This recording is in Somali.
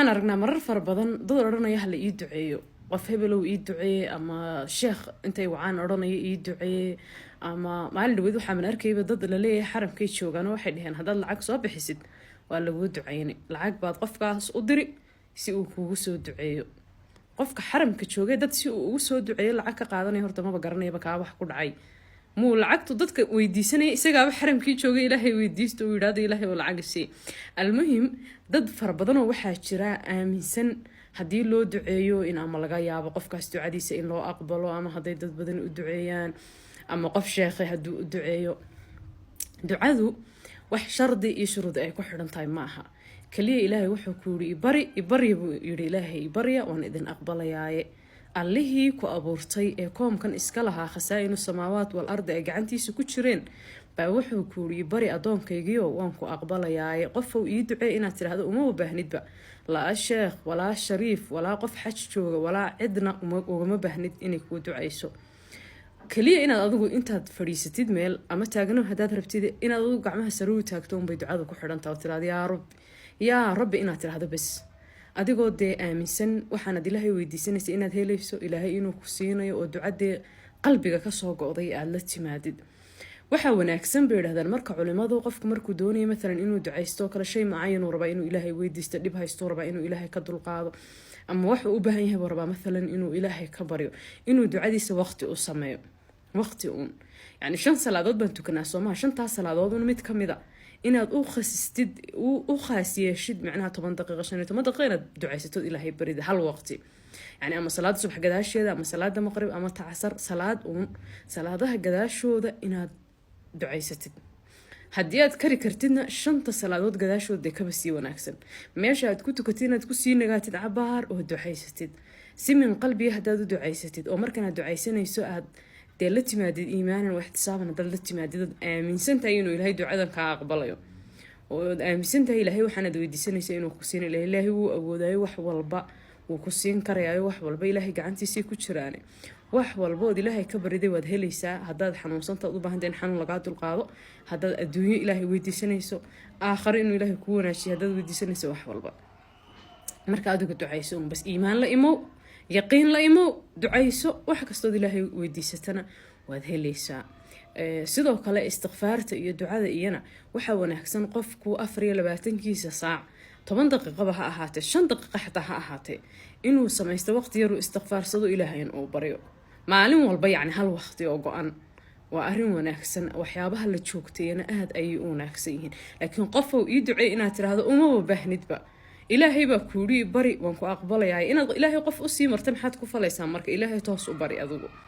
waxaan aragnaa marar fara badan dad odhanaya hala ii duceeyo qof hebelow ii duceeye ama sheekh intay wacaan odhanaya ii duceeye ama maalin dhaweyd waxaan arkayba dad la leeyahay xaramkay joogaan waxay dhaheen haddaad lacag soo bixisid waa lagu duceeyay lacag baad qofkaas u diri si uu kuugu soo duceeyo qofka xaramka joogay dad si uu ugu soo duceeyo lacag ka qaadanaya horta maba garanayba kaa wax ku dhacay muu lacagtu dadka weydiisanaya isagaaba xaramkii joogay ilaahay weydiisto uu yidhaahdo ilaahay oo lacag isii almuhim dad fara badanoo waxaa jira aaminsan haddii loo duceeyo in ama laga yaabo qofkaas ducadiisa in loo aqbalo ama hadday dad badan u duceeyaan ama qof sheekhay hadduu u duceeyo ducadu wax shardi iyo shuruud ay ku xidhan tahay ma aha kaliya ilaahay wuxuu ku yidhi ibarya buu yidhi ilaahay ibarya waan idin aqbalayaaye allihii ku abuurtay ee koomkan iska lahaa khasaa'inu samaawaat wal ardi ay gacantiisa ku jireen baa wuxuu ku yidhi bari addoonkaygiio waan ku aqbalayaaye qofow ii ducee inaad tidhaahdo uma baahnidba laa sheekh walaa shariif walaa qof xaj jooga walaa cidna ugama baahnid inay kuu ducayso kaliya inaad adigu intaad fadhiisatid meel ama taagno haddaad rabtid inaad adigu gacmaha sare u taagto unbay ducada ku xidhantaha oo tiraahdo yaa rabbi inaad tidhaahdo bas adigoo dee aaminsan waxaanad ilaahay weydiisanaysa inaad helayso ilaahay inuu ku siinayo oo ducadee qalbiga kasoo go'day aada la timaadid waxaa wanaagsan bay yidhahdaan marka culimadu qofku markuu doonayo maalan inuu ducaysto kale shay macayanuu rabaa inuu ilaahay weydiisto dhib haystuu rabaa inuu ilaahay ka dulqaado ama waxuu u baahan yahay buu rabaa maalan inuu ilaahay ka baryo inuu ducadiisa waqti u sameeyo waqti uun yani 5 salaadood baan tukanaa soomaha 5 salaadoodun mid ka mid a inaad u khasistid u khaas yeeshid macnaha 10 daqiiqo 15 daqiiqo inaad ducaysatid ilaahay barida hal waqti يعني أما صلاة الصبح قداش هذا أما صلاة المغرب أما تعصر صلاة قداشوده إنها دعيستد هديات كرتنا شنطة صلاة قداشود دي كبسي وناكسن ماشي كنتو كتينا تكسي نقاتد عبار ودعيستد سي من قلبي هداد دعيستد ومركنا دعيسنا يسوء دلتي مادد إيمانا واحتسابنا دلتي مادد من سنة ينو إلهي دعادا كأقبليو ومن سنة إلهي وحنا دويدي سنة سينو كسين إلهي هو أبوداي وحوالبا وكسين كرياي وحوالبا إلهي قعنتي سيكو جراني وحوالبا إلهي كبردي واد هليسا هداد حنوصنتا وضبا هندين حنو لقاتو القاضو هداد الدنيا إلهي ويدي سنيسو آخر إنو إلهي كوناشي هداد ويدي سنيسو وحوالبا مركا أدوك دعايسون بس إيمان لإمو يقين لإمو دعايسو وحكستود إلهي ويدي ستنا واد هليسا sidoo kale istighfaarta iyo ducada iyana waxa wanaagsan qofku 24 saac 10 daqiiqo ha ahaatee 5 daqiiqo xataa ha ahaatee inuu sameeyo waqti yar oo istighfaarsado ilaahay oo baryo maalin walba yani hal waqti oo go'an waa arin wanaagsan waxyaabaha la joogteeyna aad ay u wanaagsan yihiin laakiin qof uu ii duceey inaad tiraahdo uma baahnidba ilaahay baa ku yiri bari waan ku aqbalayaa inaad ilaahay qof u sii martan maxaad ku falaysaa marka ilaahay toos u bari adigu